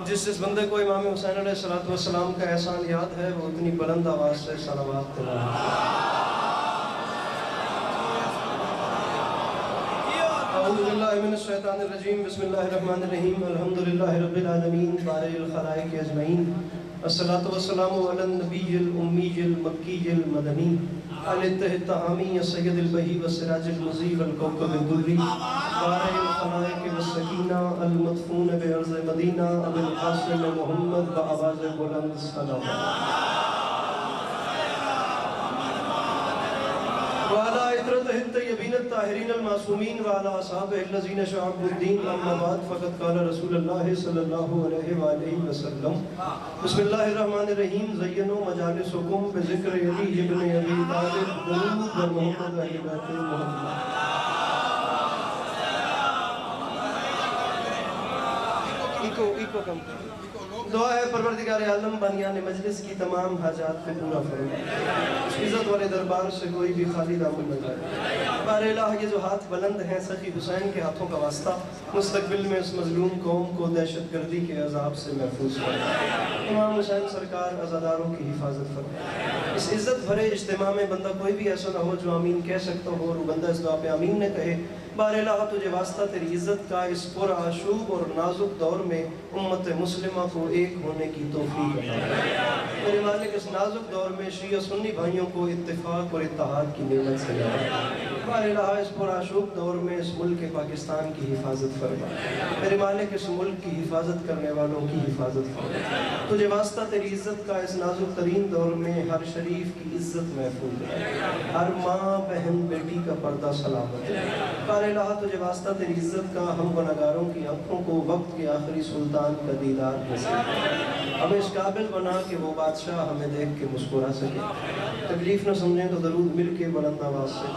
جس بندے کو امام حسین علیہ السلام کا احسان یاد ہے وہ اتنی بلند آواز سے صلوات تلاوت اعوذ باللہ من الشیطان الرجیم بسم اللہ الرحمن الرحیم الحمدللہ رب العالمین بارئ الخلائق اجمعین الصلاۃ والسلام علی النبی الامی المکی المدنی الطہ الطہامی السید البہی والسراج المضیء والکوكب الدری بارئ الخلائق والسکینہ المدفون بعرض مدینہ ابو القاسم محمد بآواز بلند صلوات وعلى عطرته الطيبين الطاهرين المعصومين وعلى أصحابه الذين شعبوا الدين أما بعد فقد قال رسول الله صلى الله عليه وآله وسلم بسم الله الرحمن الرحيم زينوا مجالسكم بذكر علي ابن أبي طالب ومحمد أهل بيت محمد ایکو کم دعا ہے پروردگار عالم بانیان مجلس کی تمام حاجات کو پورا فرما، اس عزت والے دربار سے کوئی بھی خالی دامن نہ جائے۔ بار الہ یہ جو ہاتھ بلند ہیں سخی حسین کے ہاتھوں کا واسطہ مستقبل میں اس مظلوم قوم کو دہشت گردی کے عذاب سے محفوظ فرما، امام حسین سرکار عزاداروں کی حفاظت فرما۔ اس عزت بھرے اجتماع میں بندہ کوئی بھی ایسا نہ ہو جو آمین کہہ سکتا ہو اور بندہ اس دعا پہ آمین نہ کہے۔ بار الہ تجھے واسطہ تیری عزت کا اس پر آشوب اور نازک دور میں امت مسلمہ کو ایک ہونے کی توفیق عطا فرما۔ میرے مالک اس نازک دور میں شیعہ سنی بھائیوں کو اتفاق اور اتحاد کی نعمت سے نوازا۔ بار الہ اس پر آشوب دور میں اس ملک پاکستان کی حفاظت فرما۔ میرے مالک اس ملک کی حفاظت کرنے والوں کی حفاظت فرما۔ تجھے واسطہ تیری عزت کا اس نازک ترین دور میں ہر شریف کی عزت محفوظ رہے، ہر ماں بہن بیٹی کا پردہ سلامت رہے۔ بار الہ تجھے واسطہ تیری عزت کا ہم گناہگاروں کی آنکھوں کو وقت کے آخری سلطان کا دیدار نصیب، ہمیں اس قابل بنا کہ وہ بادشاہ ہمیں دیکھ کے مسکرا سکے۔ تکلیف نہ سمجھیں تو درود مل کے بلند آواز سے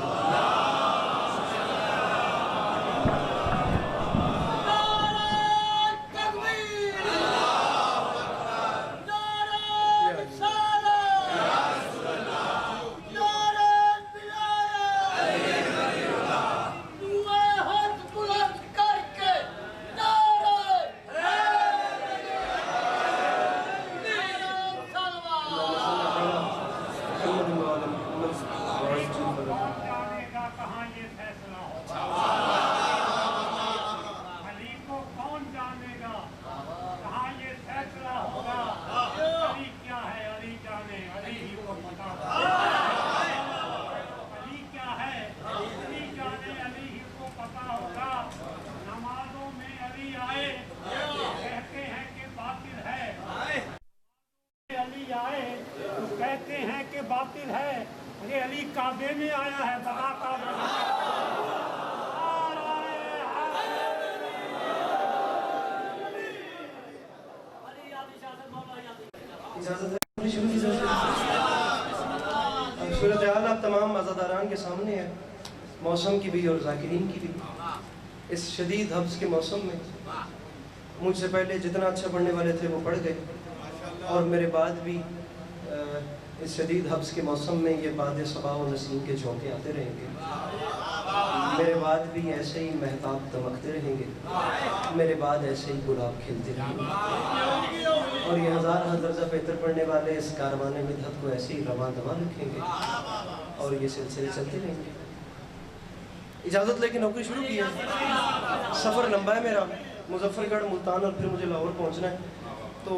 کہتے ہیں کہ باطل ہے، یہ علی کعبے میں آیا ہے، بتا کعبے میں صورتحال آپ تمام عزاداران کے سامنے ہے، موسم کی بھی اور ذاکرین کی بھی۔ اس شدید حبس کے موسم میں مجھ سے پہلے جتنا اچھا پڑھنے والے تھے وہ پڑھ گئے، اور میرے بعد بھی اس شدید حبس کے موسم میں یہ باد صبا و نسیم کے جھونکے آتے رہیں گے، میرے بعد بھی ایسے ہی مہتاب دمکتے رہیں گے، میرے بعد ایسے ہی گلاب کھلتے رہیں گے، اور یہ ہزار درجہ بہتر پڑھنے والے اس کاروان مدحت کو ایسے ہی رواں دواں رکھیں گے، اور یہ سلسلے چلتے رہیں گے۔ اجازت لے کے نوکری شروع کی ہے، سفر لمبا ہے میرا، مظفر گڑھ، ملتان اور پھر مجھے لاہور پہنچنا ہے، تو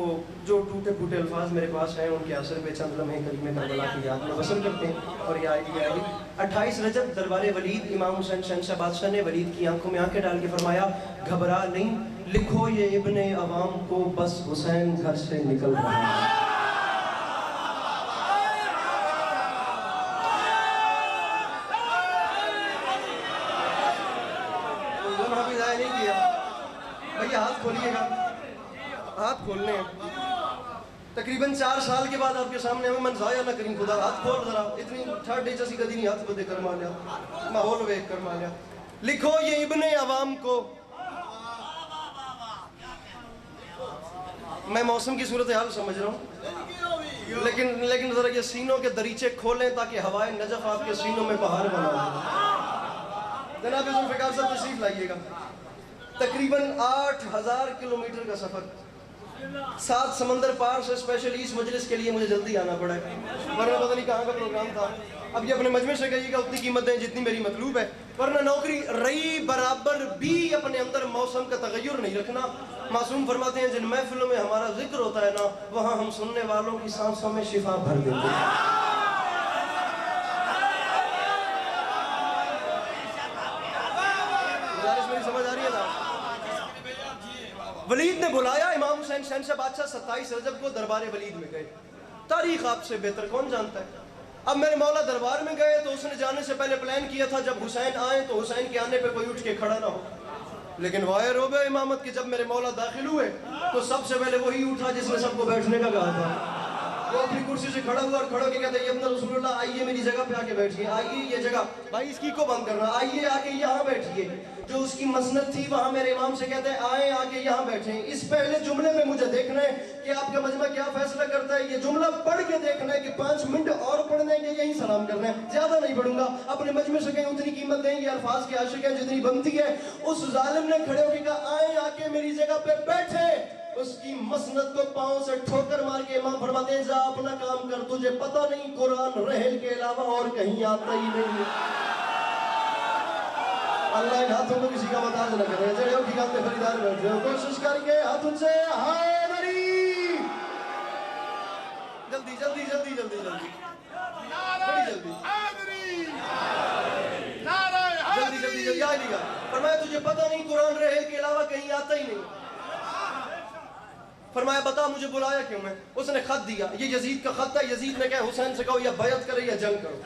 جو ٹوٹے پھوٹے الفاظ میرے پاس ہیں ان کے اثر پہ چند لمحے کلمہ کربلا کی یاد میں وصل کرتے ہیں، اور یہ آئے گی 28 رجب دربار ولید امام حسین شہنشاہ بادشاہ نے ولید کی آنکھوں میں آنکھیں ڈال کے فرمایا گھبرا نہیں، لکھو یہ ابن عوام کو بس حسین گھر سے نکل رہا ہے۔ لمحہ بھی ضائع نہیں کیا بھئی، ہاتھ کھولیے گا، ہاتھ کھولنے ہیں۔ تقریباً 4 سال کے بعد آپ کے سامنے ہمیں من ضائع نہ کریں، خدا ہاتھ کھول ذرا، اتنی تھرڈ ڈے جیسی کدی نہیں ہاتھ بدے کر مالیا، ماحول ویک کر مالیا۔ لکھو یہ ابن عوام کو، میں موسم کی صورتحال سمجھ رہا ہوں، لیکن ذرا یہ سینوں کے دریچے کھولیں تاکہ ہوائے نجف آپ کے سینوں میں بہار بنا دیں۔ جناب ذوالفقار صاحب تشریف لائیے گا۔ تقریباً 8000 کلومیٹر کا سفر، 7 سمندر پار سے اسپیشلی اس مجلس کے لیے مجھے جلدی آنا پڑا ہے، ورنہ پتہ نہیں کہاں کا پروگرام تھا۔ اب یہ اپنے مجمع سے کہیے گا اتنی قیمت دیں جتنی میری مطلوب ہے، ورنہ نوکری رہی برابر بھی اپنے اندر موسم کا تغیر نہیں رکھنا۔ معصوم فرماتے ہیں جن محفلوں میں ہمارا ذکر ہوتا ہے نا، وہاں ہم سننے والوں کی سانسوں میں شفا بھر دیتے ہیں۔ گزارش میری سمجھ آ رہی ہے نا؟ ولید نے بلایا امام حسین شہنشاہ بادشاہ 27 رجب کو دربار ولید میں گئے۔ تاریخ آپ سے بہتر کون جانتا ہے؟ اب میرے مولا دربار میں گئے تو اس نے جانے سے پہلے پلان کیا تھا جب حسین آئیں تو حسین کے آنے پہ کوئی اٹھ کے کھڑا نہ ہو، لیکن واحد ہو گئے امامت کی جب میرے مولا داخل ہوئے تو سب سے پہلے وہی اٹھا جس نے سب کو بیٹھنے کا کہا تھا۔ وہ اپنی کرسی سے کھڑا ہوا اور کھڑا کے کہتا ہے ابن رسول اللہ آئیے میری جگہ پہ آ کے بیٹھیے، آئیے یہ جگہ بھائی اس کی کو بند کرنا، آئیے آ کے یہاں بیٹھیے۔ جو اس کی مسند تھی وہاں میرے امام سے کہتے ہیں آئیں آ کے یہاں بیٹھیں، اس پہلے جملے میں مجھے دیکھنا ہے کہ آپ کا مجمع کیا فیصلہ کرتا ہے، یہ جملہ پڑھ کے دیکھنا ہے کہ 5 منٹ اور پڑھنے کے یہی سلام کرنا ہے، زیادہ نہیں پڑھوں گا۔ اپنے مجمع سے کہیں اتنی قیمت دیں گے الفاظ کے عاشق ہیں جتنی بنتی ہے۔ اس ظالم نے کھڑے ہو کے کہا آئیں آ کے میری جگہ پہ بیٹھے، اس کی مسند کو پاؤں سے ٹھوکر مار کے امام فرماتے ہیں جا اپنا کام کر، تجھے پتہ نہیں قرآن رحل کے علاوہ اور کہیں آتا ہی نہیں ہے۔ اللہ ان ہاتھوں کو کسی کا محتاج نہ کرے، جڑے ہو کی کام میں خریدار بیٹھے ہو، کوشش کر کے ہاتھ ان سے حیدری، جلدی جلدی جلدی جلدی جلدی بڑی جلدی جلدی جلدی جلدی آئے گا۔ فرمایا تجھے پتہ نہیں قرآن رحل کے علاوہ کہیں آتا ہی نہیں۔ فرمایا بتا مجھے بلایا کیوں میں؟ اس نے خط دیا، یہ یزید کا خط تھا، یزید نے کہا حسین سے کہو یا بیعت کرے یا جنگ کرو۔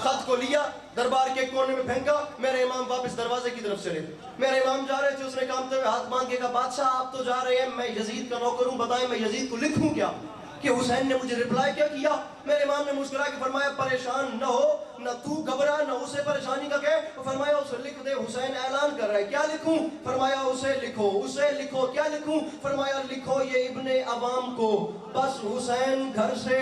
خط کو لیا دربار کے کونے میں پھینکا، میرے امام واپس دروازے کی طرف چلے۔ میرے امام جا رہے تھے، اس نے کامتے ہوئے ہاتھ مانگ کے کہا بادشاہ آپ تو جا رہے ہیں، میں یزید کا نوکر ہوں، بتائیں میں یزید کو لکھوں کیا کہ حسین نے مجھے رپلائی کیا کیا؟ میرے امام نے مسکرا کے فرمایا پریشان نہ ہو، نہ تو گھبرا نہ اسے پریشانی کا کہے۔ فرمایا اسے لکھ دے، حسین اعلان کر رہا ہے، کیا لکھوں؟ فرمایا اسے لکھو، اسے لکھو، کیا لکھوں؟ فرمایا لکھو یہ ابن عوام کو بس حسین گھر سے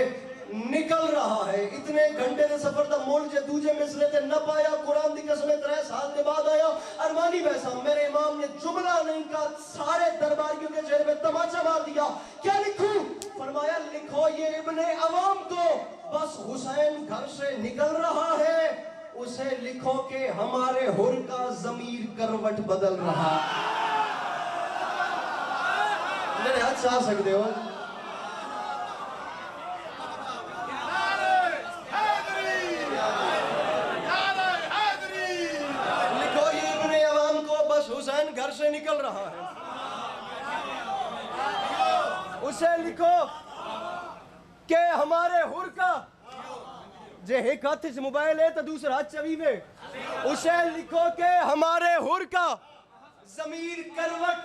نکل رہا ہے، اتنے گھنٹے دے سفر دا مول جے دوجے مسئلے تے نہ پایا، قرآن دی قسمیں 3 سال کے بعد آیا۔ ارمانی بیسا میرے امام نے جملہ نہیں کہا، سارے درباریوں کے چہرے پہ تماچا مار دیا، کیا لکھوں؟ فرمایا لکھو یہ ابن عوام کو بس حسین گھر سے نکل رہا ہے، اسے لکھو کہ ہمارے حر کا ضمیر کروٹ بدل رہا۔ میرے ہاتھ سے آ سکتے ہو؟ حسین گھر سے نکل رہا ہے، اسے لکھو کہ ہمارے حر کا جے ایک ہاتھ سے موبائل ہے تو دوسرا ہاتھ چوی میں، اسے لکھو کہ ہمارے حر کا ضمیر کروٹ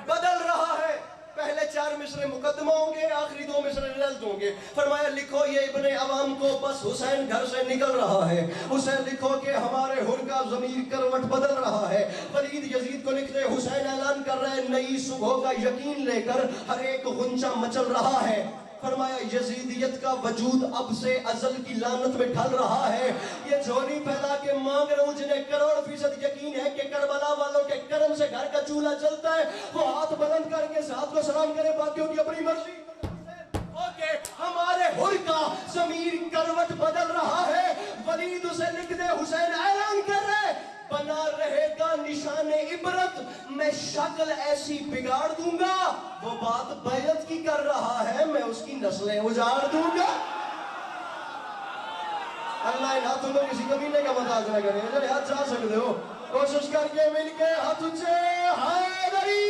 بدل رہا ہے۔ پہلے 4 مصرے مقدمہ ہوں گے، آخری 2 مصرے رزق ہوں گے۔ فرمایا لکھو یہ ابن عوام کو بس حسین گھر سے نکل رہا ہے، اسے لکھو کہ ہمارے حر کا ضمیر کروٹ بدل رہا ہے۔ ولید یزید کو لکھ دے، حسین اعلان کر رہے نئی صبح کا یقین لے کر ہر ایک غنچہ مچل رہا ہے۔ فرمایا یزیدیت کا وجود اب سے ازل کی لعنت میں ڈھل رہا ہے۔ یہ جھولی پھیلا کے مانگ رہا ہوں جنہیں کروڑ فیصد یقین ہے کہ کربلا والوں کے کرم سے گھر کا چولہا چلتا ہے، وہ ہاتھ بلند کر کے ساتھ کو سلام کرے، باقیوں کی اپنی مرضی۔ ہمارے حر کا ضمیر کروٹ بدل رہا ہے۔ ولید اسے لکھ دے، حسین اعلان کر رہے بنا رہے گا نشان عبرت، میں شکل ایسی بگاڑ دوں گا، وہ بات بیعت کی کر رہا ہے، میں اس کی نسلیں اجاڑ دوں گا۔ اللہ ان ہاتھوں میں کسی کمینے کا محتاج نہ کرے، جڑے ہاتھ جا سکتے ہو کوشش کر کے مل کے ہاتھ اونچے، حیدری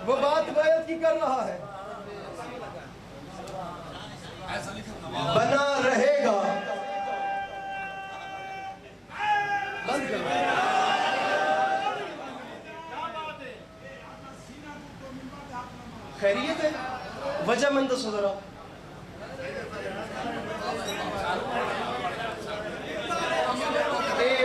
وہ بات بیعت کی کر رہا ہے، بنا رہے گا خیریت ہے وجہ من تصدرہ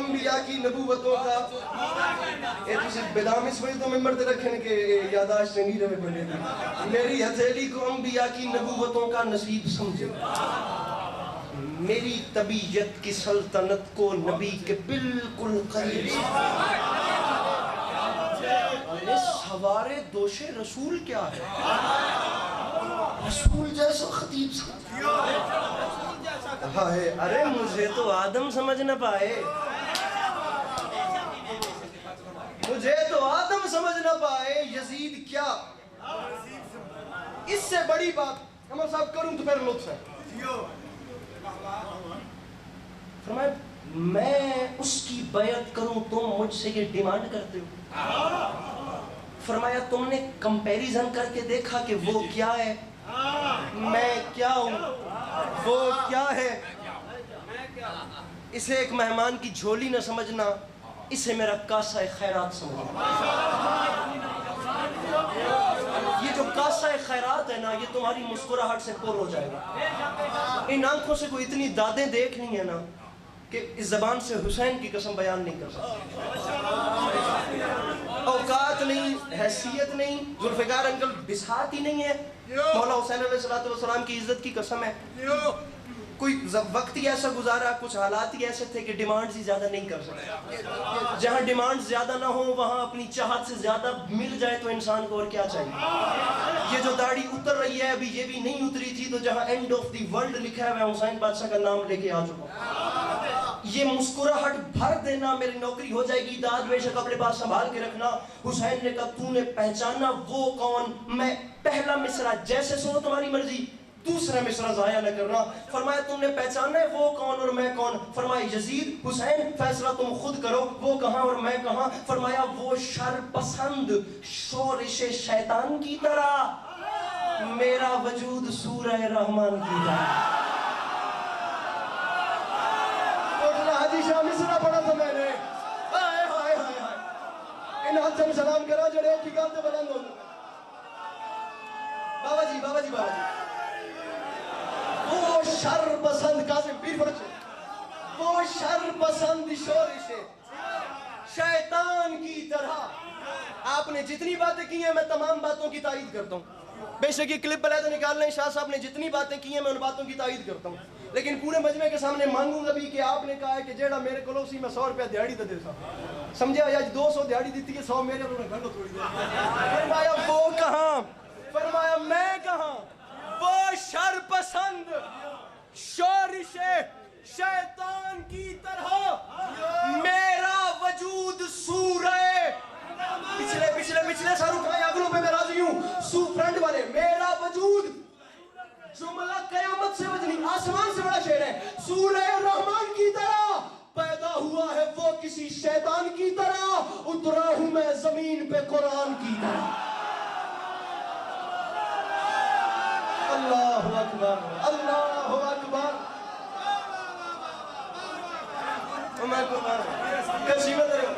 انبیاء کی نبوتوں کا یہ تسی بدام اس وجہ تو ممبر تے رکھنے کے یاداشت نہیں رہے بنے دی میری ہتھیلی کو انبیاء کی نبوتوں کا نصیب سمجھے میری طبیعت کی سلطنت کو نبی کے بالکل قریب سوارے دوش رسول کیا ہے رسول جیسا خطیب سا ارے مجھے تو آدم سمجھ نہ پائے مجھے تو آدم سمجھ نہ پائے یزید کیا اس سے بڑی بات عمر صاحب کروں تو پھر لطف ہے فرمایا میں اس کی بیعت کروں تم مجھ سے یہ ڈیمانڈ کرتے ہو فرمایا تم نے کمپیریزن کر کے دیکھا کہ وہ کیا ہے میں کیا ہوں وہ کیا ہے اسے ایک مہمان کی جھولی نہ سمجھنا اسے میرا کاسہ خیرات سمجھنا یہ جو کاسہ خیرات ہے نا یہ تمہاری مسکراہٹ سے پر ہو جائے گا ان آنکھوں سے کوئی اتنی دادیں دیکھنی ہے نا کہ اس زبان سے حسین کی قسم بیان نہیں کر سکتے اوقات نہیں حیثیت نہیں ذوالفقار انکل بساط ہی نہیں ہے مولا حسین علیہ السلام کی عزت کی قسم ہے کوئی وقت ہی ایسا گزارا کچھ حالات ہی ایسے تھے کہ ڈیمانڈز ہی زیادہ نہیں کر سکتے جہاں ڈیمانڈز زیادہ نہ ہوں وہاں اپنی چاہت سے زیادہ مل جائے تو انسان کو اور کیا چاہیے یہ جو داڑھی اتر رہی ہے ابھی یہ بھی نہیں اتری تھی تو جہاں اینڈ آف دی ورلڈ لکھا ہے میں حسین بادشاہ کا نام لے کے آ چکا ہوں یہ مسکراہٹ بھر دینا میری نوکری ہو جائے گی داد بے شک اپنے پاس سنبھال کے رکھنا حسین نے کہا تو نے پہچانا وہ کون میں پہلا مصرع جیسے سنو تمہاری مرضی دوسرا مصرع ضائع نہ کرنا فرمایا تم نے پہچانا ہے وہ کون اور میں کون فرمایا یزید حسین فیصلہ تم خود کرو وہ کہاں اور میں کہاں فرمایا وہ شر پسند شورش شیطان کی طرح میرا وجود سورہ رحمان کی طرح حاجی شاہ مصرع پڑھا تھا میں نے ان ہاتھ سے سلام کرا جڑے ایک ہی گال سے بلند ہو بابا جی وہ شر پسند قاسم پیر فرق وہ شر پسند شورش شیطان کی طرح آپ نے جتنی باتیں کی ہیں میں تمام باتوں کی تائید کرتا ہوں بے شک یہ کلپ پہلے تو نکال لیں شاہ صاحب نے جتنی باتیں کی ہیں میں ان باتوں کی تائید کرتا ہوں لیکن پورے مجمع کے سامنے مانگوں گا بھی کہ آپ نے کہا ہے کہ جیڑا میرے کو سی میں 100 روپیہ دیہڑی دے دیتا سمجھا یا 200 دیہڑی دیتی ہے 100 میرے کو گھنٹوں تھوڑی دے فرمایا وہ کہاں فرمایا میں کہاں وہ شر پسند شورش شیطان کی طرح میرا وجود سورہ پچھلے سال اٹھائے اگلوں پہ میں راضی ہوں سو فرنٹ والے میرا وجود جملہ قیامت سے وجنی آسمان سے بڑا شعر ہے سورہ رحمان کی طرح پیدا ہوا ہے وہ کسی شیطان کی طرح اترا ہوں میں زمین پہ قرآن کی طرح اللہ اکبر اللہ اکبر عمر قرآن کسی میں دے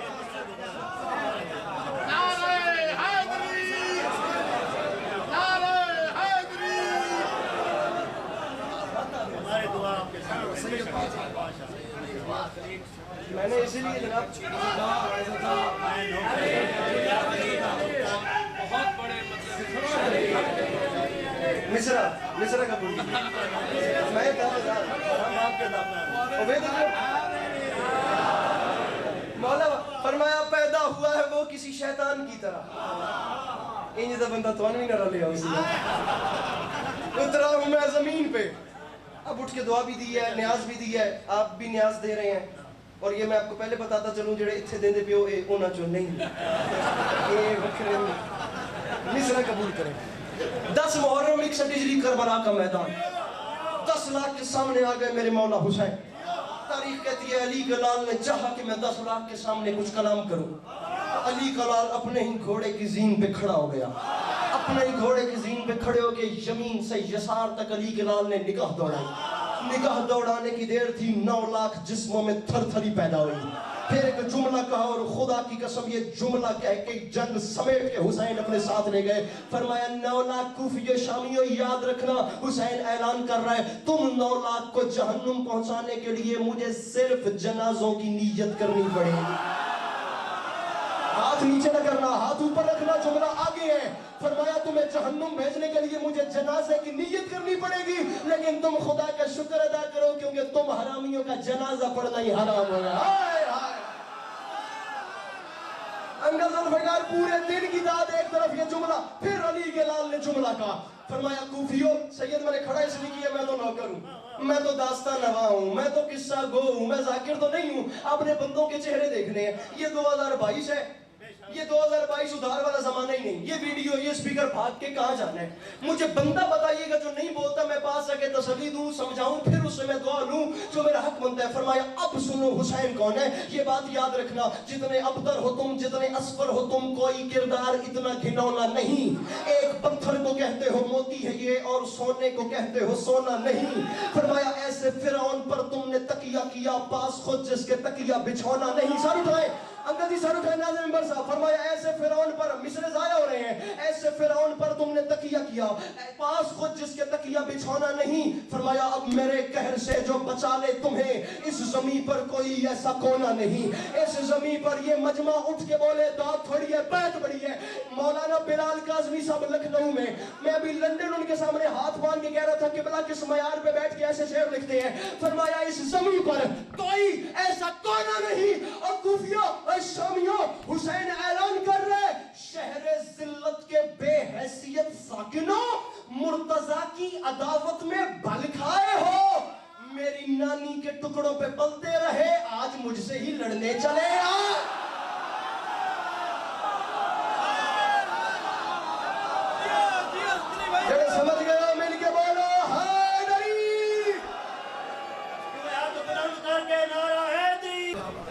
میں نے اسی لیے جناب مصرع کا بول میں مولا فرمایا پیدا ہوا ہے وہ کسی شیطان کی طرح انجھے تو بندہ تو نہیں نہ لیا اسی اترا ہوں میں زمین پہ اب اٹھ کے دعا بھی دی ہے نیاز بھی دی ہے آپ بھی نیاز دے رہے ہیں اور یہ میں آپ کو پہلے بتاتا چلوں جڑے اتھے دے دے پیو اے اونا جو نہیں اے وکھرے مصرع قبول کریں 10 محرم 61 ہجری کربلا کا میدان 10 لاکھ کے سامنے آ گئے میرے مولا حسین تاریخ کہتی ہے علی کا لال نے چاہا کہ میں 10 لاکھ کے سامنے کچھ کلام کروں علی کا لال اپنے ہی گھوڑے کی زین پہ کھڑا ہو گیا اپنے ہی گھوڑے کی زین پہ کھڑے ہو کے یمین سے یسار تک علی کے لال نے نگاہ دوڑائی نگاہ دوڑانے کی دیر تھی 9 لاکھ جسموں میں تھر تھری پیدا ہوئی پھر ایک جملہ کہا اور خدا کی قسم یہ جملہ کہہ کے جنگ سمیٹ کے حسین اپنے ساتھ لے گئے. فرمایا 9 لاکھ کوفی شامیوں یاد رکھنا, حسین اعلان کر رہا ہے 9 لاکھ کو جہنم پہنچانے کے لیے مجھے صرف جنازوں کی نیت کرنی پڑے گی. ہاتھ نیچے نہ کرنا, ہاتھ اوپر رکھنا, جملہ آگے ہے. فرمایا تمہیں جہنم بھیجنے کے لیے مجھے جنازے کی نیت کرنی پڑے گی, لیکن تم خدا کا شکر ادا کرو کیونکہ تم حرامیوں کا جنازہ پڑھنا ہی حرام ہو گیا. ہائے ہائے انگل ذوالفقار پورے دن کی داد ایک طرف یہ جملہ, پھر علی کے لال نے جملہ کہا. فرمایا کوفیو, سید میں نے کھڑا اس لیے کیا میں تو نوکر ہوں, میں تو داستان نوا ہوں, میں تو قصہ گو ہوں, میں ذاکر تو نہیں ہوں. اپنے بندوں کے چہرے دیکھنے ہیں. یہ 2022 ہے, یہ 2022 ادھار والا زمانہ ہی نہیں. یہ ویڈیو یہ اسپیکر بھاگ کے کہاں جانا ہے؟ مجھے بندہ بتائیے گا جو نہیں بولتا, میں پاس آ کے تسلی دوں, سمجھاؤں, پھر اس سے میں دعا لوں جو میرا حق بنتا ہے. فرمایا اب سنو حسین کون ہے, یہ بات یاد رکھنا, جتنے ابتر ہو تم, جتنے اسفر ہو تم, کوئی کردار اتنا گھنونا نہیں. ایک پتھر کو کہتے ہو موتی ہے یہ, اور سونے کو کہتے ہو سونا نہیں. فرمایا ایسے فرعون پر تم نے تکیہ کیا, پاس خود جس کے تکیہ بچھونا نہیں. سر اٹھائے انگل سر اٹھائے ناظر ممبر صاحب. فرمایا ایسے فرعون پر, مصر ضائع ہو رہے ہیں, ایسے فرعون پر تم نے تکیہ کیا, پاس خود جس کے تکیہ بچھونا نہیں. فرمایا اب میرے قہر سے جو بچا لے تمہیں, اس زمین پر کوئی ایسا کونا نہیں. اس زمین پر یہ مجمع اٹھ کے بولے داد تھوڑی ہے, بیت بڑی ہے. مولانا بلال کاظمی صاحب لکھنؤ میں ابھی لندن ان کے سامنے ہاتھ باندھ کے کہہ رہا تھا کہ بلا کس معیار پہ بیٹھ کے ایسے شعر لکھتے ہیں. فرمایا اس زمین پر کوئی ایسا کونا نہیں. اور کوفیوں اور شامیوں, حسین اعلان کر رہے شہر ذلت کے بے حیثیت ساکنوں, مرتضیٰ کی عداوت میں بل کھائے ہو. میری نانی کے ٹکڑوں پہ پلتے رہے, آج مجھ سے ہی لڑنے چلے سمجھ گیا, مل کے بولو حیدری.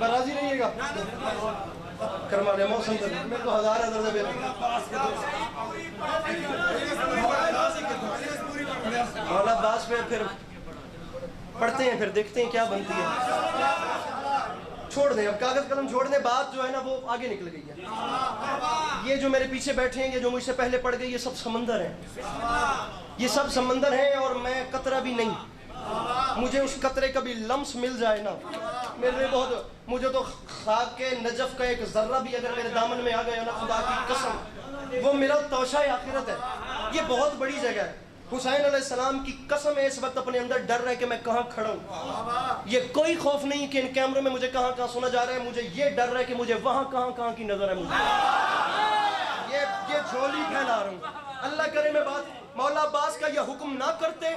راضی رہیے گا کرما لے موسم تک میرے کو 1000 درجہ مولا عباس پہ پھر پڑھتے ہیں, پھر دیکھتے ہیں کیا بنتی ہے. چھوڑ دیں اب کاغذ قلم چھوڑ دیں, بات جو ہے نا وہ آگے نکل گئی ہے. یہ جو میرے پیچھے بیٹھے ہیں, یہ جو مجھ سے پہلے پڑھ گئے, یہ سب سمندر ہیں, یہ سب سمندر ہیں, اور میں قطرہ بھی نہیں. مجھے اس قطرے کا بھی لمس مل جائے نا, میرے لیے بہت, مجھے تو خاک کے نجف کا ایک ذرہ بھی اگر میرے دامن میں آ گیا نا, خدا کی قسم وہ میرا توشہ آخرت ہے. یہ بہت بڑی جگہ ہے. حسین علیہ السلام کی قسم ہے, اس وقت اپنے اندر ڈر رہا ہے کہ میں کہاں کھڑا ہوں. یہ کوئی خوف نہیں کہ ان کیمروں میں مجھے کہاں کہاں سنا جا رہا ہے, مجھے یہ ڈر رہا ہے کہ مجھے وہاں کہاں کی نظر ہے. مجھے یہ جھولی پھیلا رہا ہوں. اللہ کرے میں بات مولا عباس کا یہ حکم نہ کرتے,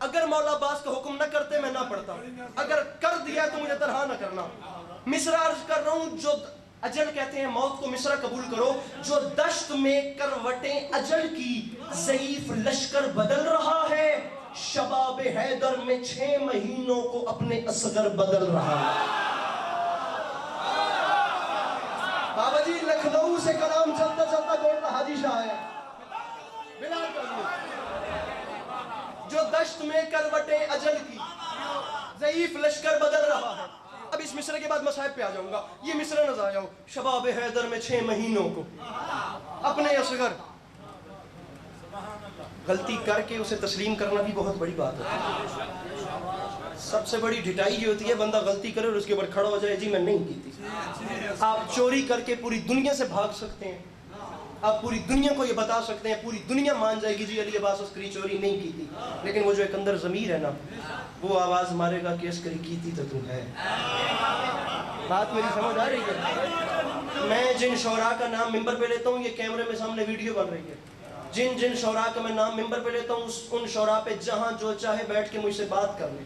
اگر مولا عباس کا حکم نہ کرتے میں نہ پڑھتا, اگر کر دیا تو مجھے تنہا نہ کرنا. مصرع عرض کر رہا ہوں, جو اجل کہتے ہیں موت کو مصرع قبول کرو, جو دشت میں کروٹیں اجل کی ضعیف لشکر بدل رہا ہے, شباب حیدر میں 6 مہینوں کو اپنے اصغر بدل رہا ہے. بابا جی لکھنؤ سے کلام چلتا چلتا گولڈ حاجی شاہ ہے, بلال کر جو دشت میں کروٹیں اجل کی ضعیف لشکر بدل رہا ہے. اب اس مصرع کے بعد مصائب پہ آ جاؤں گا. یہ مصرع نہ ضائع ہو, شباب حیدر میں 6 مہینوں کو اپنے اصغر. غلطی کر کے اسے تسلیم کرنا بھی بہت بڑی بات ہے. سب سے بڑی ڈھٹائی یہ ہوتی ہے بندہ غلطی کرے اور اس کے اوپر کھڑا ہو جائے جی میں نہیں کی تھی. آپ چوری کر کے پوری دنیا سے بھاگ سکتے ہیں, آپ پوری دنیا کو یہ بتا سکتے ہیں, پوری دنیا مان جائے گی جی علی عباس عسکری چوری نہیں کی تھی, لیکن وہ جو ایک اندر ضمیر ہے نا, وہ آواز مارے گا کہ عسکری کی تھی تو تم ہے. بات میری سمجھ آ رہی ہے؟ میں جن شعراء کا نام ممبر پہ لیتا ہوں, یہ کیمرے میں سامنے ویڈیو بن رہی ہے, جن شعراء کا میں نام ممبر پہ لیتا ہوں, ان شعراء پہ جہاں جو چاہے بیٹھ کے مجھ سے بات کر لے.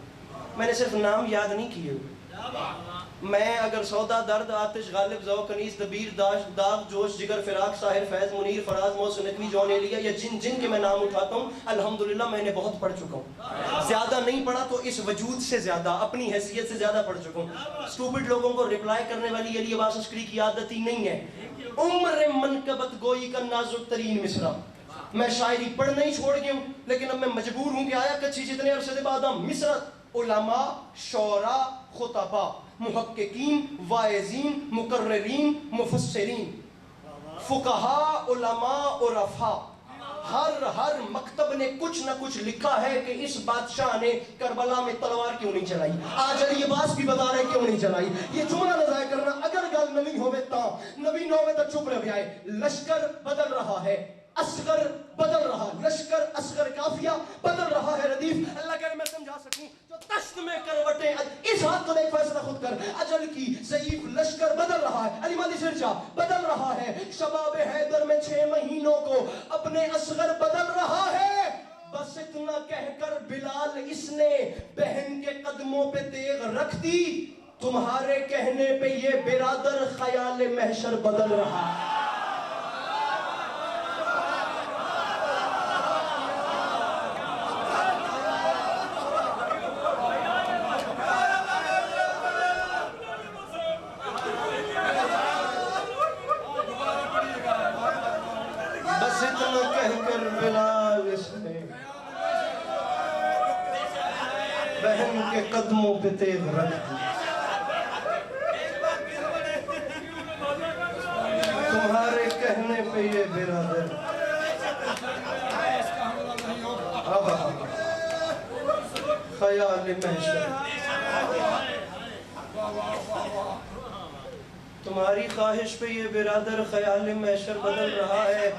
میں نے صرف نام یاد نہیں کیے ہوئے. میں اگر سودا درد آتش غالب ذوق انیس دبیر داغ جوش جگر فراق ساحر فیض منیر فراز محسن نقوی جون ایلیا, یا جن کے میں نام اٹھاتا ہوں الحمدللہ میں نے بہت پڑھ چکا ہوں. زیادہ نہیں پڑھا تو اس وجود سے زیادہ, اپنی حیثیت سے زیادہ پڑھ چکا ہوں. اسٹوپڈ لوگوں کو ریپلائی کرنے والی علی عباس عسکری کی عادت ہی نہیں ہے. عمر منقبت گوئی کا نازک ترین مصرع. میں شاعری پڑھنا ہی چھوڑ گیا ہوں, لیکن اب میں مجبور ہوں کہ آیا کچھی جتنے عرصے بعد ہم مصرع علماء، شعراء، خطباء، محققین، واعظین، مقررین، مفسرین، فقہاء، علماء، عرفاء، ہر مکتب نے کچھ نہ کچھ لکھا ہے کہ اس بادشاہ نے کربلا میں تلوار کیوں نہیں چلائی. آج علی عباس بھی بتا رہے کیوں نہیں چلائی. یہ جملہ نہ ضائع کرنا. اگر گل نوی ہوئے تا نوی نہ ہوئے تا چپ رہ آئے. لشکر بدل رہا ہے، اصغر بدل رہا، لشکر اصغر قافیہ بدل رہا ہے. ردیف اللہ کہے میں سمجھا سکوں جو تشت میں کروٹیں اس ہاتھ کو دیکھ فیصلہ خود کر. اجل کی ضعیف لشکر بدل رہا ہے. علی مہدی شیر شاہ بدل رہا ہے. شباب حیدر میں 6 مہینوں کو اپنے اصغر بدل رہا ہے. بس اتنا کہہ کر بلال اس نے بہن کے قدموں پہ تیغ رکھ دی. تمہارے کہنے پہ یہ برادر خیال محشر بدل رہا ہے. بہن کے قدموں پہ تیغ رکھ دی. تمہارے کہنے پہ یہ برادر خیال محشر. تمہاری خواہش پہ یہ برادر خیال محشر بدل رہا ہے.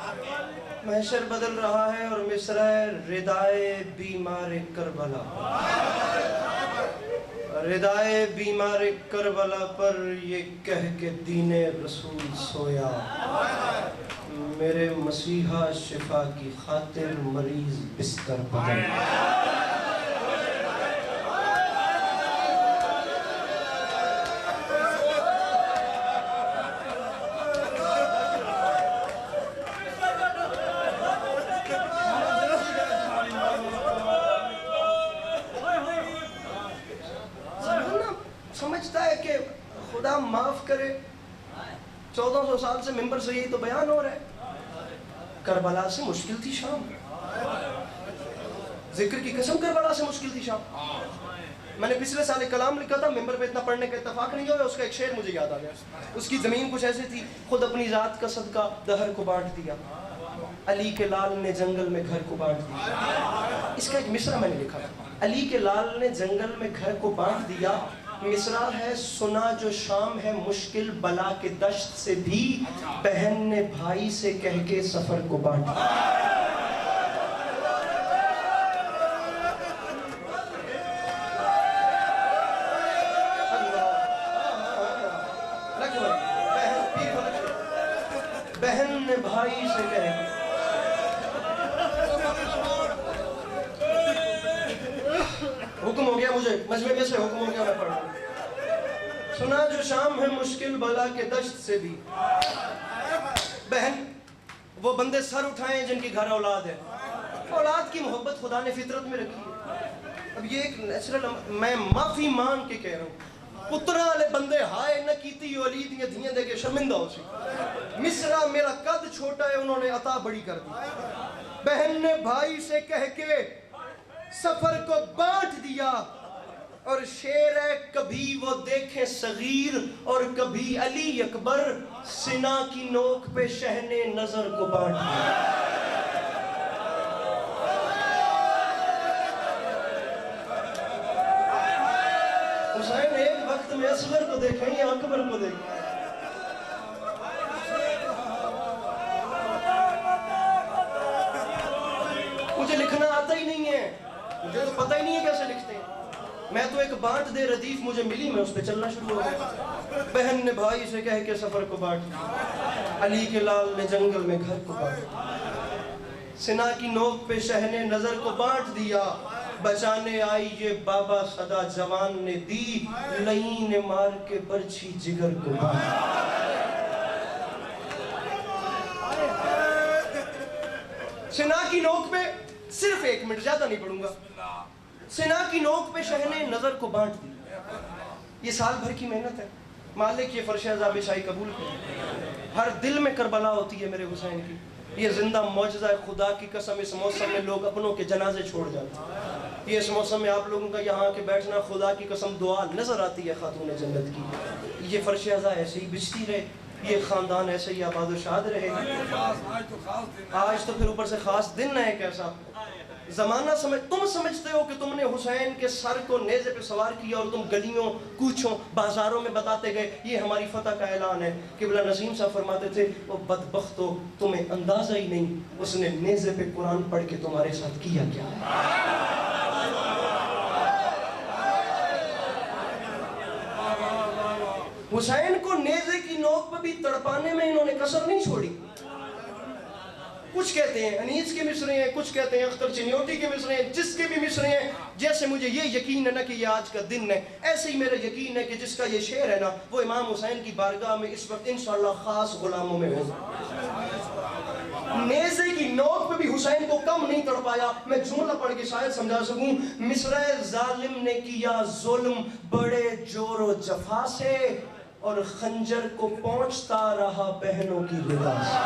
محشر بدل رہا ہے اور مصرع ردائے بیمار کربلا، ردائے بیمار کربلا پر یہ کہہ کے دین رسول سویا. میرے مسیحا شفا کی خاطر مریض بستر بدل. سمجھتا ہے کہ خدا معاف کرے 1400 سال سے ممبر سے یہی تو بیان ہو رہا ہے. کربلا سے مشکل تھی شام. ذکر کی قسم کربلا سے مشکل تھی شام. میں نے پچھلے سال ایک کلام لکھا تھا، ممبر پہ اتنا پڑھنے کا اتفاق نہیں ہوا. اس کا ایک شعر مجھے یاد آ گیا. اس کی زمین کچھ ایسے تھی، خود اپنی ذات کا صدقہ دہر کو بانٹ دیا. علی کے لال نے جنگل میں گھر کو بانٹ دیا. اس کا ایک مصرع میں نے لکھا تھا، علی کے لال نے جنگل میں گھر کو بانٹ دیا. مصرع ہے سنا جو شام ہے مشکل بلا کے دشت سے بھی بہن نے بھائی سے کہہ کے سفر کو بانٹ دیا. بہن نے بھائی سے کہے حکم ہو گیا، مجھے مجمع میں سے حکم ہو گیا، میں پڑھ رہا ہوں. سنا جو شام ہے مشکل بلا کے دشت سے بھی. بہن وہ بندے سر اٹھائیں جن کی گھر اولاد ہے. اولاد کی محبت خدا نے فطرت میں رکھی ہے. اب یہ ایک نیچرل، میں معافی مانگ کے کہہ رہا ہوں، پترا والے بندے ہائے نہ کیتی علی دیاں دھیاں دے کے شرمندہ ہو سی. مصرع میرا قد چھوٹا ہے، انہوں نے عطا بڑی کر دی. بہن نے بھائی سے کہہ کے سفر کو بانٹ دیا. اور شعر ہے کبھی وہ دیکھیں صغیر اور کبھی علی اکبر، سنا کی نوک پہ شہنے نظر کو بانٹ دیا. حسین ایک وقت میں اصغر کو دیکھیں یا اکبر کو دیکھیں. مجھے لکھنا آتا ہی نہیں ہے، مجھے تو پتہ ہی نہیں ہے کیسے لکھتے ہیں. میں تو ایک بانٹ دے ردیف مجھے ملی، میں اس پہ چلنا شروع ہو گیا. بہن نے بھائی سے کہہ کے سفر کو بانٹ دیا. علی کے لال نے جنگل میں گھر کو بانٹ دیا. سنا کی نوک پہ شہنے نظر کو بانٹ دیا. بچانے آئی یہ بابا صدا جوان نے دی، لئی نے مار کے برچھی جگر کو بانٹ دیا. سنا کی نوک پہ صرف 1 منٹ، زیادہ نہیں پڑھوں گا. سنا کی نوک پہ شہنے نظر کو بانٹ دی. یہ سال بھر کی محنت ہے. مالک یہ فرش عذاب شاہی قبول کرے. ہر دل میں کربلا ہوتی ہے میرے حسین کی. یہ زندہ معجزہ ہے خدا کی قسم. اس موسم میں لوگ اپنوں کے جنازے چھوڑ جاتے ہیں. یہ اس موسم میں آپ لوگوں کا یہاں کے بیٹھنا خدا کی قسم دعا نظر آتی ہے خاتون جنت کی. یہ فرش عزا ایسے ہی بچتی رہے, یہ خاندان ایسے ہی آباد و شاد رہے. آج تو پھر اوپر سے خاص دن ہے کیسا زمانہ تم سمجھتے ہو کہ تم نے حسین کے سر کو نیزے پہ سوار کیا اور تم گلیوں کوچوں بازاروں میں بتاتے گئے یہ ہماری فتح کا اعلان ہے. قبلہ نسیم صاحب فرماتے تھے وہ بدبختو تمہیں اندازہ ہی نہیں اس نے نیزے پہ قرآن پڑھ کے تمہارے ساتھ کیا کیا. حسین کو نیزے کی نوک پہ بھی تڑپانے میں انہوں نے کسر نہیں چھوڑی. کچھ کہتے ہیں انیس کے مصرے ہیں, کچھ کہتے ہیں اختر چنیوٹی کے مصرے ہیں, جس کے بھی مصرے ہیں. جیسے مجھے یہ یقین ہے نا کہ یہ آج کا دن ہے, ایسے ہی میرا یقین ہے کہ جس کا یہ شعر ہے نا وہ امام حسین کی بارگاہ میں اس وقت انشاءاللہ خاص غلاموں میں ہوگا. نیزے کی نوک پہ بھی حسین کو کم نہیں تڑپایا. میں جملہ پڑھ کے شاید سمجھا سکوں. مصرع ظالم نے کیا ظلم بڑے جور و جفا سے, اور خنجر کو پہنچتا رہا بہنوں کی رضا سے.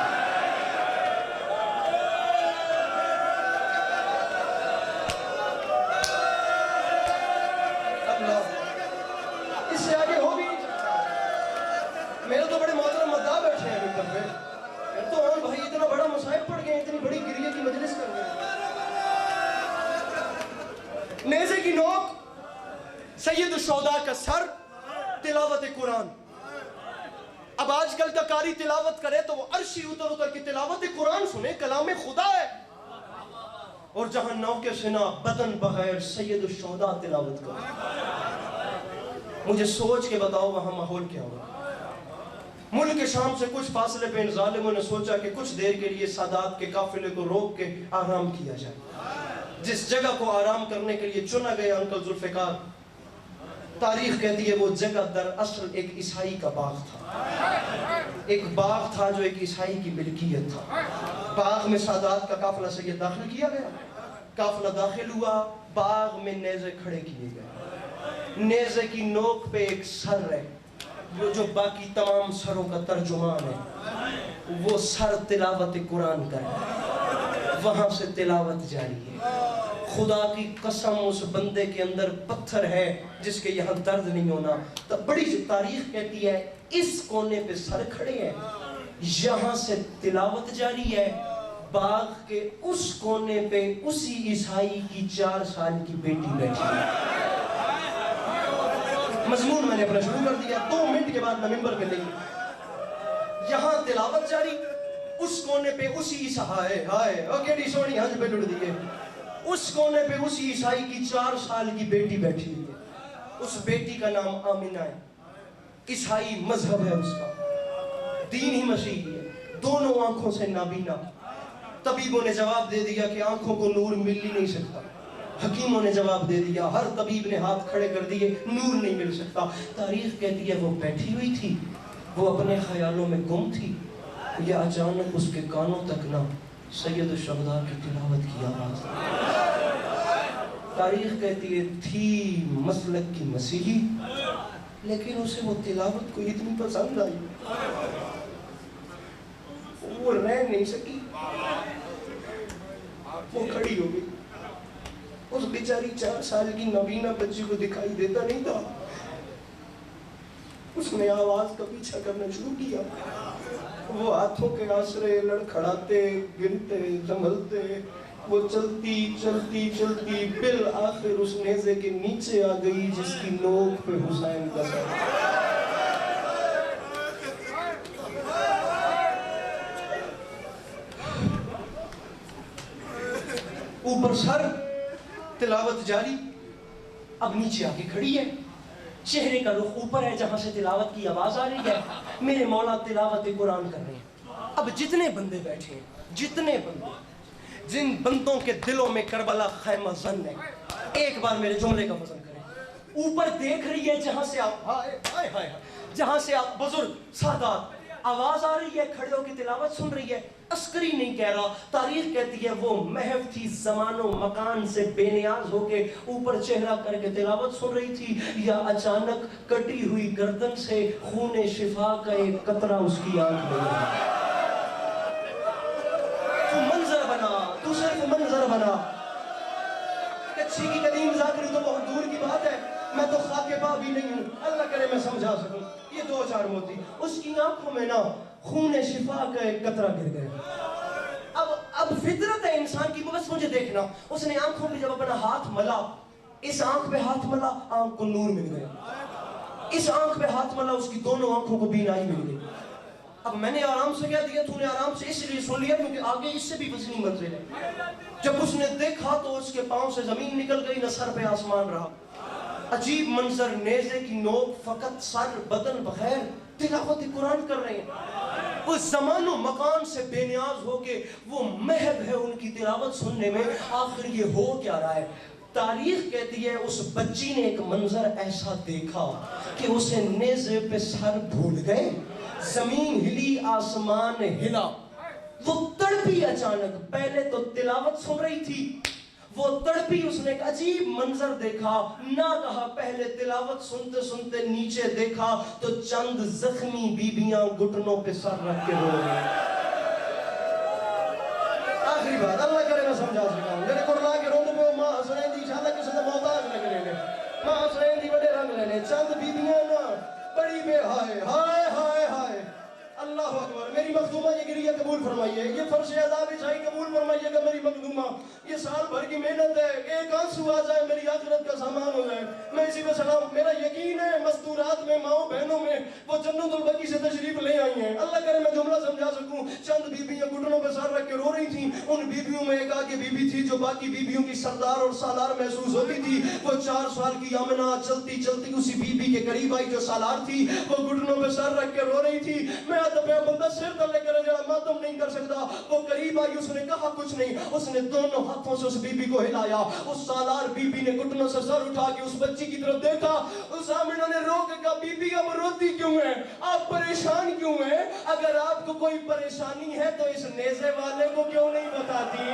اس سے آگے ہوگی. میرے تو بڑے محترم مدعا بیٹھے ہیں ممبر پہ. میرے تو ہاں بھائی اتنا بڑا مصائب پڑھ گئے, اتنی بڑی گریہ کی مجلس کر گئے. نیزے کی نوک, سید الشہداء کا سر, تلاوت قرآن. اب آج کل کا قاری تلاوت کرے تو وہ عرشی اتر اتر کی تلاوت قرآن سنے, کلام خدا ہے. اور جہاں نوک سنا بدن بغیر سید الشہداء تلاوت کرے. مجھے سوچ کے بتاؤ وہاں ماحول کیا ہوگا. ملک شام سے کچھ فاصلے پہ ان ظالموں نے سوچا کہ کچھ دیر کے لیے سادات کے قافلے کو روک کے آرام کیا جائے. جس جگہ کو آرام کرنے کے لیے چنا گیا انکل ذوالفقار, تاریخ کہتی ہے وہ جگہ در اصل ایک عیسائی کا باغ تھا. ایک باغ تھا جو ایک عیسائی کی ملکیت تھا. باغ میں سادات کا قافلہ سید داخل کیا گیا. قافلہ داخل ہوا, باغ میں نیزے کھڑے کیے گئے. نیزے کی نوک پہ ایک سر ہے جو باقی تمام سروں کا ترجمان ہے. وہ سر تلاوت قرآن کا ہے. وہاں سے تلاوت جاری ہے. خدا کی قسم اس بندے کے اندر پتھر ہے جس کے یہاں درد نہیں ہونا. بڑی تاریخ کہتی ہے اس کونے پہ سر کھڑے ہیں, یہاں سے تلاوت جاری ہے. باغ کے اس کونے پہ اسی عیسائی کی 4 سال کی بیٹی بیٹھی ہے. مضمون میں نے اپنا شروع کر دیا, 2 منٹ کے بعد میں ممبر پہ نہیں. یہاں تلاوت جاری, اس کونے پہ اسی عیسائی, ہائے او کیڑی سونی ہنج پہ لڑ دیئے, اس کونے پہ اسی عیسائی کی 4 سال کی بیٹی بیٹھی ہوئی ہے. اس بیٹی کا نام آمینہ ہے. عیسائی مذہب ہے اس کا, دین ہی مسیحی ہے. دونوں آنکھوں سے نابینا. طبیبوں نے جواب دے دیا کہ آنکھوں کو نور مل ہی نہیں سکتا. حکیموں نے جواب دے دیا, ہر طبیب نے ہاتھ کھڑے کر دیے, نور نہیں مل سکتا. تاریخ کہتی ہے وہ بیٹھی ہوئی تھی, وہ اپنے خیالوں میں گم تھی. یہ اچانک اس کے کانوں تک نہ سید الشہداء کی تلاوت کی آواز. تاریخ کہتی ہے تھی مسلک کی مسیحی, لیکن اسے وہ تلاوت کو اتنی پسند آئی وہ رہ نہیں سکی, وہ کھڑی ہو گئی. اس بیچاری 4 سال کی نابینا بچی کو دکھائی دیتا نہیں تھا. اس نے آواز کا پیچھا کرنا شروع کیا. وہ ہاتھوں کے آسرے لڑکھڑاتے, گرتے, سنبھلتے, وہ چلتی چلتی چلتی بالآخر اس نیزے کے نیچے آ گئی جس کی نوک پہ حسین کا سر. اوپر سر, تلاوت جاری. اب نیچے آ کے کھڑی ہے, چہرے کا رخ اوپر ہے جہاں سے تلاوت کی آواز آ رہی ہے. میرے مولا تلاوت قرآن کر رہے ہیں. اب جتنے بندے بیٹھے ہیں, جتنے بندے, جن بندوں کے دلوں میں کربلا خیمہ زن ہے, ایک بار میرے جملے کا وزن کریں. اوپر دیکھ رہی ہے جہاں سے آپ بزرگ سادات, آواز آ رہی ہے, کھڑے ہو کے تلاوت سن رہی ہے. عسکری نہیں کہہ رہا, تاریخ کہتی ہے وہ محو تھی زمان و مکان سے بے نیاز ہو کے اوپر چہرہ کر کے تلاوت سن رہی تھی, یا اچانک کٹی ہوئی گردن سے خون شفا کا ایک قطرہ اس کی آنکھ میں آیا. تو منظر بنا, تو صرف منظر بنا کہ بچی کی قدیم ذاکری تو بہت دور کی بات ہے، میں تو خاک پا بھی نہیں ہوں، اللہ کرے میں سمجھا سکوں۔ یہ 2 موتی، اس کی آنکھوں میں نا خون شفا کا ایک قطرہ گر گیا۔ اب فطرت ہے انسان کی، بس مجھے دیکھنا، اس نے آنکھوں پہ جب اپنا ہاتھ ملا، اس آنکھ پہ ہاتھ ملا، آنکھ کو نور مل گیا، اس آنکھ پہ ہاتھ ملا، اس کی دونوں آنکھوں کو بینائی مل گئی۔ اب میں نے آرام سے کہہ دیا، تو نے آرام سے اس لیے سن لیا کیونکہ آگے اس سے بھی وزنی منزل ہے۔ جب اس نے دیکھا تو اس کے پاؤں سے زمین نکل گئی، نہ سر پہ آسمان رہا۔ عجیب منظر، نیزے کی نوک فقط، سر بدن بغیر، تلاوت قرآن کر رہے ہیں۔ اس زمان و مکان سے بے نیاز ہو کے وہ محب ہے ان کی تلاوت سننے میں۔ آخر یہ ہو کیا رہا ہے؟ تاریخ کہتی ہے اس بچی نے ایک منظر ایسا دیکھا کہ اسے نیزے پہ سر بھول گئے، زمین ہلی، آسمان ہلا، وہ تڑپی اچانک۔ پہلے تو تلاوت سن رہی تھی، وہ تڑپی، اس نے ایک عجیب منظر دیکھا، نہ کہا پہلے تلاوت سنتے سنتے نیچے دیکھا تو چند زخمی بیبیاں گھٹنوں پہ سر رکھ کے رو رہی ہیں۔ آخری بات، اللہ کرے میں سمجھا سکا ہوں، میرے قرآن کے روندے پہ ماں حسنین دی انشاءاللہ کسی سے محتاج نہ کریں گے، ماں حسنین دی بڑے رنگ لینے، چند بیبیاں نا بڑی بے ہائے ہائے ہائے ہائے، اللہ اکبر۔ میری مخدومہ یہ گریہ قبول فرمائیے، یہ فرش عذاب شاہی قبول فرمائیے گا میری مخدومہ۔ یہ سال بھر کی محنت ہے، ایک آنسو آ جائے میری آخرت کا سامان ہو جائے۔ میں اسی میں سلام، میرا یقین ہے مستورات میں، ماؤں بہنوں میں وہ جنت البقیع سے تشریف لے آئی ہیں۔ اللہ کرے میں جملہ سمجھا سکوں۔ چند بیبیاں گھٹنوں پہ سر رکھ کے رو رہی تھیں، ان بیبیوں میں ایک آگے بیبی تھی جو باقی بیبیوں کی سردار اور سالار محسوس ہوتی تھی۔ وہ 4 سال کی آمنہ چلتی چلتی اسی بیبی کے قریب آئی جو سالار تھی، وہ گھٹنوں پہ سر رکھ کے رو رہی تھی۔ میں آدھا بندہ سر تلے کرے جڑا ماتم نہیں کر سکتا، وہ قریب آئی، اس نے کہا کچھ نہیں، اس نے دونوں ہاتھوں سے اس بیبی کو ہلایا۔ اس سالار بیبی نے گھٹنوں سے سر اٹھا کے اس بچی کی طرف دیکھا، اس آمنہ نے رو کے کہا بی اب روتی کیوں ہیں، آپ پریشان کیوں ہیں؟ اگر آپ کو کوئی پریشانی ہے تو اس نیزے والے کو کیوں نہیں بتاتی،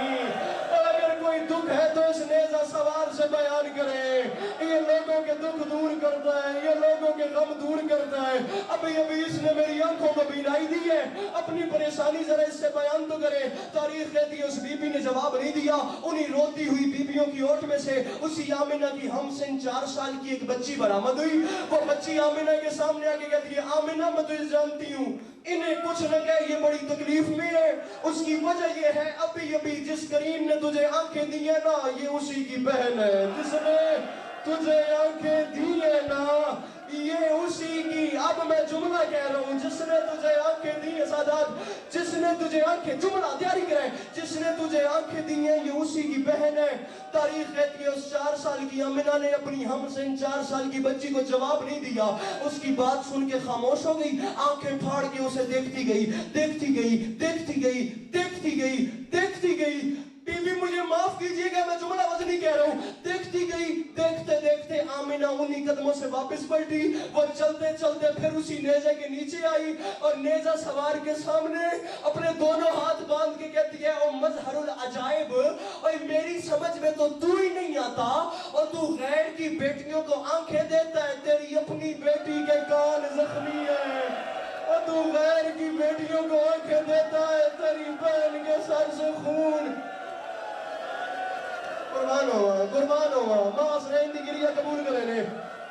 اور اگر کوئی دکھ ہے تو اس نیزہ سوار سے بیان کرے۔ یہ لوگوں کے دکھ دور کرتا ہے، یہ لوگوں کے غم دور کرتا ہے۔ ابھی اس نے میری آنکھوں کو بینائی دی ہے، اپنی پریشانی ذرا اس سے بیان تو کرے۔ تاریخ کہتی ہے اس بیبی نے جواب نہیں دیا، انہی روتی ہوئی بیبیوں کی اوٹ میں سے اسی آمنہ کی ہم سن 4 سال کی ایک بچی برآمد ہوئی۔ وہ بچی آمنہ کے سامنے آ کے کہتی ہے آمنہ میں تجھے جانتی ہوں، انہیں کچھ نہ کہے یہ بڑی تکلیف میں ہے، اس کی وجہ یہ ہے ابھی جس کریم نے تجھے آنکھیں دی ہیں نا، یہ اسی کی بہن ہے، جس نے تجھے آنکھیں دی ہیں نا یہ اسی کی۔ اب میں جملہ کہہ رہا ہوں، جس نے تجھے آنکھیں دی ہیں، سادات، جس نے تجھے آنکھیں، جملہ تیاری کریں، جس نے تجھے آنکھیں دی ہیں یہ اسی کی بہن ہے۔ تاریخ کہتی ہے اس 4 سال کی آمنہ نے اپنی ہم سن 4 سال کی بچی کو جواب نہیں دیا، اس کی بات سن کے خاموش ہو گئی، آنکھیں پھاڑ کے اسے دیکھتی گئی، دیکھتی گئی، دیکھتی گئی، دیکھتی گئی، دیکھتی گئی۔ بی بی مجھے معاف کیجئے گا، میں جملہ وزنی کہہ رہا ہوں۔ دیکھتی گئی، دیکھتے دیکھتے آمنہ انہی قدموں سے واپس پلٹی، وہ چلتے چلتے پھر اسی نیزے کے نیچے آئی اور نیزہ سوار کے سامنے اپنے دونوں ہاتھ باندھ کے کہتی ہے او مظہر العجائب، اور میری سمجھ میں تو ہی نہیں آتا، اور تو غیر کی بیٹیوں کو آنکھیں دیتا ہے، تیری اپنی بیٹی کے کان زخمی ہے، اور تو غیر کی بیٹیوں کو آنکھیں دیتا ہے، تیری بہن کے سر سے خون۔ قربان ہوا ماں حسنین دی گریہ قبول کرے نے،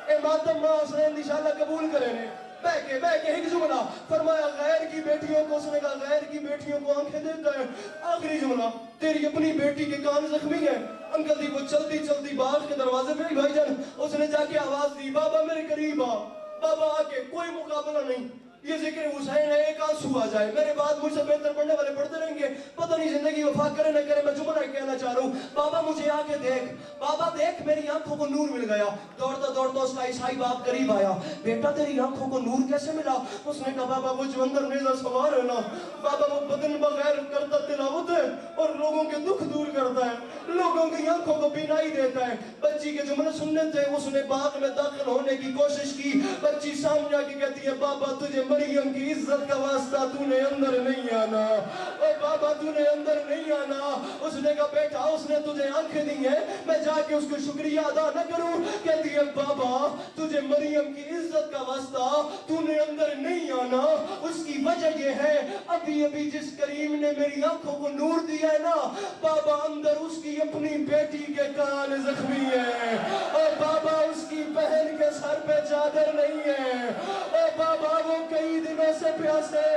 اے ماتم ماں حسنین دی انشاءاللہ قبول کرے نے۔ بہ کے ایک جملہ فرمایا غیر کی بیٹیوں کو، اس نے کہا غیر کی بیٹیوں کو آنکھیں دیتا ہے۔ آخری جملہ تیری اپنی بیٹی کے کان زخمی ہے۔ انکل دی وہ چلتی چلتی باغ کے دروازے پہ بھائی جان، اس نے جا کے آواز دی بابا میرے قریب آ، بابا آ کے کوئی مقابلہ نہیں، یہ ذکر حسین ہے، ایک آنسو آ جائے، میرے بعد مجھ سے بہتر پڑھنے والے پڑھتے رہیں گے، پتہ نہیں زندگی وفا کرے نہ کرے۔ میں جملہ کہنا چاہ رہا ہوں، بابا مجھے آ کے دیکھ، بابا دیکھ میری آنکھوں کو نور مل گیا۔ دوڑتا دوڑتا اس کا عیسائی باپ قریب آیا، بیٹا تیری آنکھوں کو نور کیسے ملا؟ اس نے کہا بابا وہ جو اندر نیزہ سوار ہے نا، بابا وہ بدن بغیر کرتا تلاوت ہے اور لوگوں کے دکھ دور کرتا ہے، لوگوں کی آنکھوں کو بینائی دیتا ہے۔ بچی کے جملے سننے تھے، اس نے باغ میں داخل ہونے کی کوشش کی، بچی سامنے آ کے کہتی ہے بابا تجھے مریم کی عزت کا واسطہ تو نے اندر نہیں آنا، اے بابا تو نے اندر نہیں آنا۔ اس نے کہا بیٹا اس نے تجھے آنکھیں دی ہیں، میں جا کے اس کو شکریہ ادا نہ کروں؟ کہتی ہے بابا تجھے مریم کی عزت کا واسطہ تو نے اندر نہیں آنا، اس کی وجہ یہ ہے ابھی ابھی جس کریم نے میری آنکھوں کو نور دیا ہے نا بابا، اندر اس کی اپنی بیٹی کے کان زخمی ہے، اور بابا اس کی بہن کے سر پہ چادر نہیں ہے، اور بابا وہ کئی دنوں سے پیاسے۔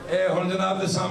اے ہن جناب دے سامنے